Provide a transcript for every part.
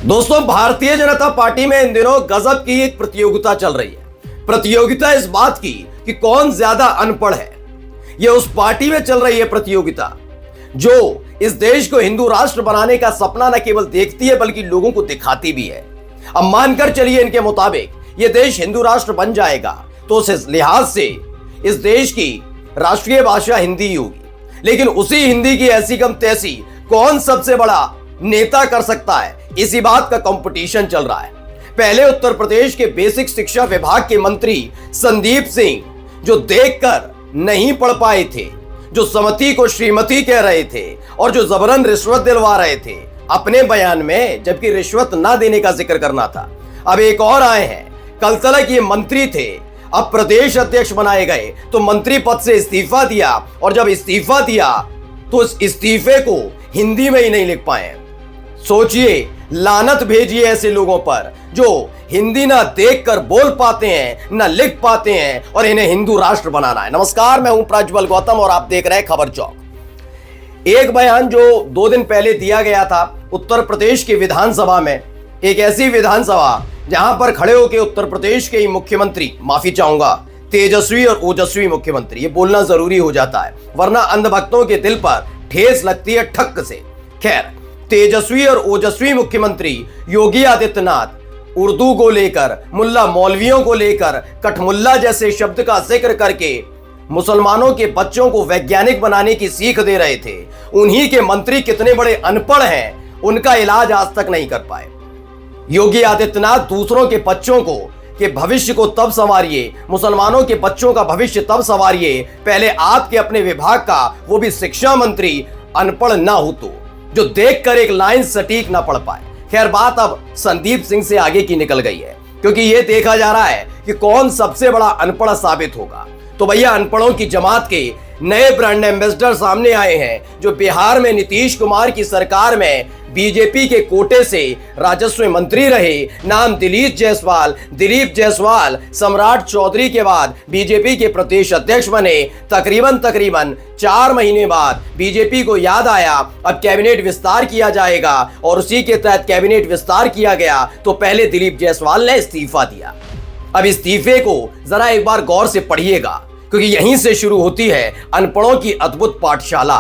दोस्तों, भारतीय जनता पार्टी में इन दिनों गजब की एक प्रतियोगिता चल रही है। प्रतियोगिता इस बात की कि कौन ज्यादा अनपढ़ है। यह उस पार्टी में चल रही है प्रतियोगिता जो इस देश को हिंदू राष्ट्र बनाने का सपना न केवल देखती है बल्कि लोगों को दिखाती भी है। अब मानकर चलिए इनके मुताबिक यह देश हिंदू राष्ट्र बन जाएगा तो उस लिहाज से इस देश की राष्ट्रीय भाषा हिंदी ही होगी। लेकिन उसी हिंदी की ऐसी कम तैसी कौन सबसे बड़ा नेता कर सकता है, इसी बात का कंपटीशन चल रहा है। पहले उत्तर प्रदेश के बेसिक शिक्षा विभाग के मंत्री संदीप सिंह जो देखकर नहीं पढ़ पाए थे, जो समति को श्रीमती कह रहे थे और जो जबरन रिश्वत दिलवा रहे थे अपने बयान में, जबकि रिश्वत ना देने का जिक्र करना था। अब एक और आए हैं, कल तक ये मंत्री थे, अब प्रदेश अध्यक्ष बनाए गए तो मंत्री पद से इस्तीफा दिया और जब इस्तीफा दिया तो उस इस्तीफे को हिंदी में ही नहीं लिख पाए। सोचिए, लानत भेजिए ऐसे लोगों पर जो हिंदी ना देखकर बोल पाते हैं, ना लिख पाते हैं और इन्हें हिंदू राष्ट्र बनाना है। नमस्कार, मैं हूं प्रज्वल गौतम और आप देख रहे हैं खबर चौक। एक बयान जो 2 दिन पहले दिया गया था उत्तर प्रदेश की विधानसभा में, एक ऐसी विधानसभा जहां पर खड़े होकर उत्तर प्रदेश के मुख्यमंत्री, माफी चाहूंगा, तेजस्वी और ओजस्वी मुख्यमंत्री, ये बोलना जरूरी हो जाता है वरना अंधभक्तों के दिल पर ठेस लगती है ठक से। खैर, तेजस्वी और ओजस्वी मुख्यमंत्री योगी आदित्यनाथ उर्दू को लेकर, मुल्ला मौलवियों को लेकर कठमुल्ला जैसे शब्द का जिक्र करके मुसलमानों के बच्चों को वैज्ञानिक बनाने की सीख दे रहे थे। उन्हीं के मंत्री कितने बड़े अनपढ़ हैं, उनका इलाज आज तक नहीं कर पाए। योगी आदित्यनाथ दूसरों के बच्चों को के भविष्य को तब संवारिए, मुसलमानों के बच्चों का भविष्य तब संवारिए, पहले आपके अपने विभाग का, वो भी शिक्षा मंत्री, अनपढ़ ना हो तो, जो देखकर एक लाइन सटीक ना पढ़ पाए। खैर, बात अब संदीप सिंह से आगे की निकल गई है क्योंकि यह देखा जा रहा है कि कौन सबसे बड़ा अनपढ़ साबित होगा। तो भैया, अनपढ़ों की जमात के नए ब्रांड एम्बेसडर सामने आए हैं जो बिहार में नीतीश कुमार की सरकार में बीजेपी के कोटे से राजस्व मंत्री रहे। नाम दिलीप जायसवाल सम्राट चौधरी के बाद बीजेपी के प्रदेश अध्यक्ष बने। तकरीबन 4 महीने बाद बीजेपी को याद आया अब कैबिनेट विस्तार किया जाएगा और उसी के तहत कैबिनेट विस्तार किया गया तो पहले दिलीप जायसवाल ने इस्तीफा दिया। अब इस्तीफे को जरा एक बार गौर से पढ़िएगा क्योंकि यहीं से शुरू होती है अनपढ़ों की अद्भुत पाठशाला।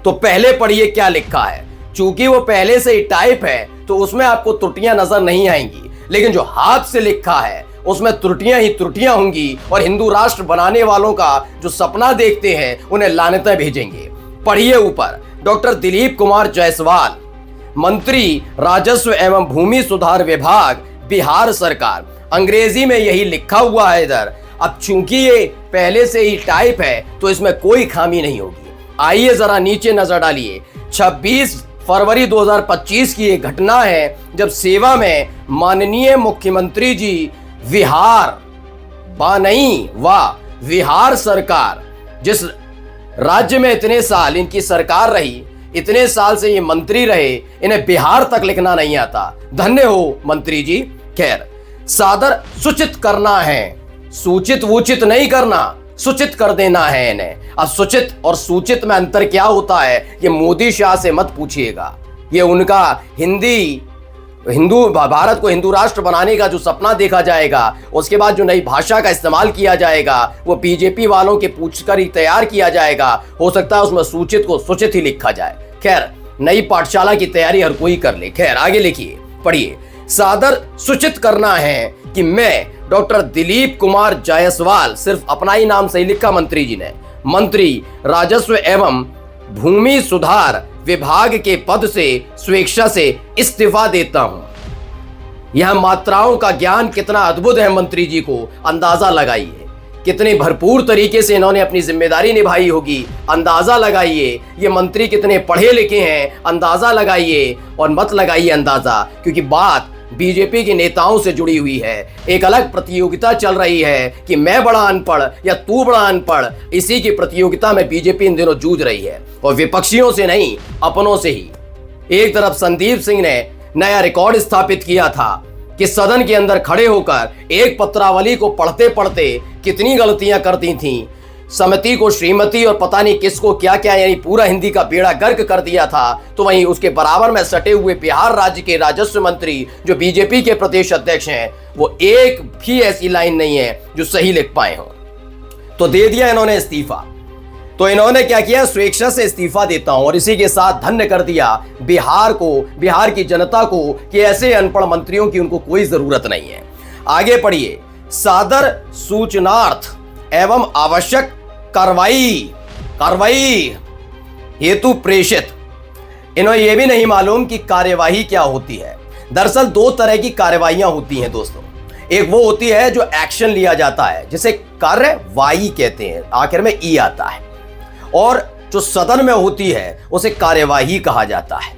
तो पहले पढ़िए क्या लिखा है। चूंकि वो पहले से ही टाइप है तो उसमें आपको त्रुटियां नजर नहीं आएंगी, लेकिन जो हाथ से लिखा है उसमें त्रुटियां ही त्रुटियां होंगी और हिंदू राष्ट्र बनाने वालों का जो सपना देखते हैं उन्हें लानतें भेजेंगे। पढ़िए ऊपर, डॉक्टर दिलीप कुमार जायसवाल, मंत्री राजस्व एवं भूमि सुधार विभाग, बिहार सरकार। अंग्रेजी में यही लिखा हुआ है इधर। अब चूंकि ये पहले से ही टाइप है तो इसमें कोई खामी नहीं होगी। आइए जरा नीचे नजर डालिए। 26 फरवरी 2025 की एक घटना है जब सेवा में माननीय मुख्यमंत्री जी बिहार सरकार, जिस राज्य में इतने साल इनकी सरकार रही, इतने साल से ये मंत्री रहे, इन्हें बिहार तक लिखना नहीं आता। धन्य हो मंत्री जी। खैर, सादर सूचित करना है, सूचित वूचित नहीं करना, सूचित कर देना है इन्हें। अब सूचित और सूचित में अंतर क्या होता है ये मोदी शाह से मत पूछिएगा। ये उनका भारत को हिंदू राष्ट्र बनाने का जो सपना देखा जाएगा, उसके बाद जो नई भाषा का इस्तेमाल किया जाएगा वो बीजेपी वालों के पूछकर ही तैयार किया जाएगा। हो सकता है उसमें सूचित को सूचित ही लिखा जाए। खैर, नई पाठशाला की तैयारी हर कोई कर ले। खैर, आगे लिखिए, पढ़िए। सादर सूचित करना है कि मैं डॉक्टर दिलीप कुमार जायसवाल, सिर्फ अपना ही नाम सही लिखा मंत्री जी ने, मंत्री राजस्व एवं भूमि सुधार विभाग के पद से स्वेच्छा से इस्तीफा देता हूं। यह मात्राओं का ज्ञान कितना अद्भुत है, मंत्री जी को अंदाजा लगाइए। कितने भरपूर तरीके से इन्होंने अपनी जिम्मेदारी निभाई होगी, अंदाजा लगाइए। ये मंत्री कितने पढ़े लिखे हैं, अंदाजा लगाइए। और मत लगाइए अंदाजा, क्योंकि बात बीजेपी के नेताओं से जुड़ी हुई है। एक अलग प्रतियोगिता चल रही है कि मैं बड़ा अनपढ़ या तू बड़ा अनपढ़। इसी की प्रतियोगिता में बीजेपी इन दिनों जूझ रही है और विपक्षियों से नहीं, अपनों से ही। एक तरफ संदीप सिंह ने नया रिकॉर्ड स्थापित किया था कि सदन के अंदर खड़े होकर एक पत्रावली को पढ़ते पढ़ते कितनी गलतियां करती थीं। समिति को श्रीमती और पता नहीं किसको क्या क्या, यानी पूरा हिंदी का बेड़ा गर्क कर दिया था, तो वहीं उसके बराबर में सटे हुए बिहार राज्य के राजस्व मंत्री जो बीजेपी के प्रदेश अध्यक्ष हैं, वो एक भी ऐसी लाइन नहीं है जो सही लिख पाए हो। तो दे दिया इन्होंने इस्तीफा। तो इन्होंने क्या किया, स्वेच्छा से इस्तीफा देता हूं, और इसी के साथ धन्य कर दिया बिहार को, बिहार की जनता को कि ऐसे अनपढ़ मंत्रियों की उनको कोई जरूरत नहीं है। आगे पढ़िए, सादर सूचनार्थ एवं आवश्यक कार्रवाई हेतु प्रेषित। इन्हें यह भी नहीं मालूम कि कार्यवाही क्या होती है। दरअसल दो तरह की कार्यवाहियां होती हैं दोस्तों। एक वो होती है जो एक्शन लिया जाता है, जिसे कार्यवाही कहते हैं, आखिर में ई आता है, और जो सदन में होती है उसे कार्यवाही कहा जाता है।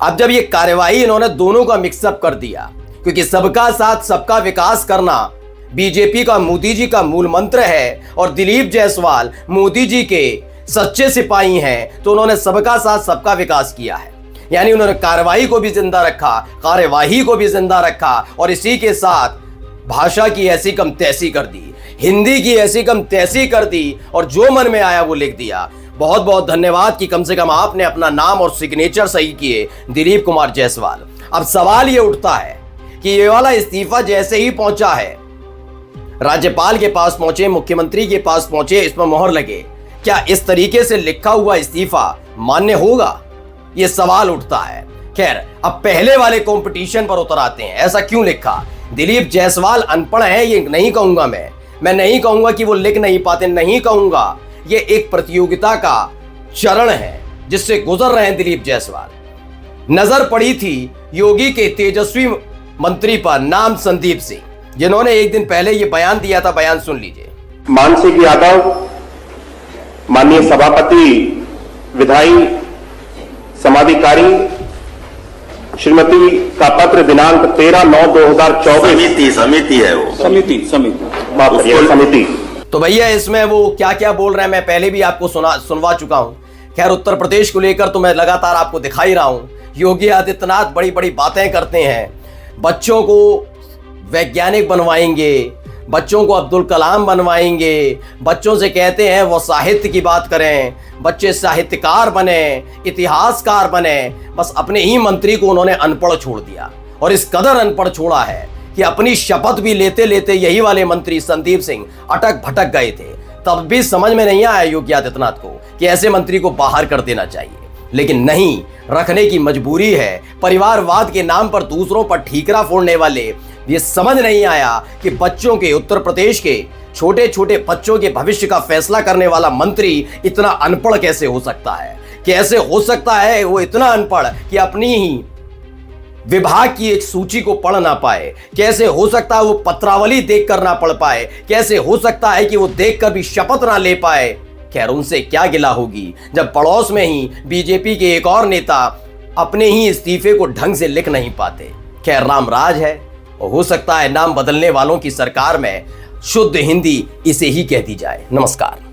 अब जब ये कार्यवाही इन्होंने दोनों का मिक्सअप कर दिया, क्योंकि सबका साथ सबका विकास करना बीजेपी का, मोदी जी का मूल मंत्र है, और दिलीप जायसवाल मोदी जी के सच्चे सिपाही हैं, तो उन्होंने सबका साथ सबका विकास किया है। यानी उन्होंने कार्रवाई को भी जिंदा रखा, कार्यवाही को भी जिंदा रखा, और इसी के साथ भाषा की ऐसी कम तैसी कर दी, हिंदी की ऐसी कम तैसी कर दी, और जो मन में आया वो लिख दिया। बहुत बहुत धन्यवाद कि कम से कम आपने अपना नाम और सिग्नेचर सही किए, दिलीप कुमार जायसवाल। अब सवाल ये उठता है कि ये वाला इस्तीफा जैसे ही पहुंचा है, राज्यपाल के पास पहुंचे, मुख्यमंत्री के पास पहुंचे, इस पर मोहर लगे, क्या इस तरीके से लिखा हुआ इस्तीफा मान्य होगा? ये सवाल उठता है। खैर, अब पहले वाले कंपटीशन पर उतर आते हैं। ऐसा क्यों लिखा? दिलीप जायसवाल अनपढ़ है ये नहीं कहूंगा, मैं नहीं कहूंगा कि वो लिख नहीं पाते, नहीं कहूंगा। ये एक प्रतियोगिता का चरण है जिससे गुजर रहे हैं दिलीप जायसवाल। नजर पड़ी थी योगी के तेजस्वी मंत्री पर, नाम संदीप सिंह, जिन्होंने एक दिन पहले ये बयान दिया था। बयान सुन लीजिए। मानसिक यादव, माननीय सभापति विधायी समाधिकारी श्रीमती का पत्र दिनांक 13/9/2024। समिति है वो, समिति। तो भैया इसमें वो क्या क्या बोल रहे हैं मैं पहले भी आपको सुनवा चुका हूं। खैर, उत्तर प्रदेश को लेकर तो मैं लगातार आपको दिखा ही रहा हूं। योगी आदित्यनाथ बड़ी बड़ी बातें करते हैं, बच्चों को वैज्ञानिक बनवाएंगे, बच्चों को अब्दुल कलाम बनवाएंगे, बच्चों से कहते हैं वो साहित्य की बात करें, बच्चे साहित्यकार बने, इतिहासकार बने। बस अपने ही मंत्री को उन्होंने अनपढ़ छोड़ दिया, और इस कदर अनपढ़ छोड़ा है कि अपनी शपथ भी लेते लेते यही वाले मंत्री संदीप सिंह अटक भटक गए थे। तब भी समझ में नहीं आया योगी आदित्यनाथ को कि ऐसे मंत्री को बाहर कर देना चाहिए, लेकिन नहीं, रखने की मजबूरी है। परिवारवाद के नाम पर दूसरों पर ठीकरा फोड़ने वाले, ये समझ नहीं आया कि बच्चों के, उत्तर प्रदेश के छोटे छोटे बच्चों के भविष्य का फैसला करने वाला मंत्री इतना अनपढ़ कैसे हो सकता है। कैसे हो सकता है वो इतना अनपढ़ कि अपनी ही विभाग की एक सूची को पढ़ ना पाए? कैसे हो सकता है वो पत्रावली देख कर ना पढ़ पाए? कैसे हो सकता है कि वो देख कर भी शपथ ना ले पाए? खैर, उनसे क्या गिला होगी जब पड़ोस में ही बीजेपी के एक और नेता अपने ही इस्तीफे को ढंग से लिख नहीं पाते। खैर, राम राज है, और हो सकता है नाम बदलने वालों की सरकार में शुद्ध हिंदी इसे ही कह दी जाए। नमस्कार।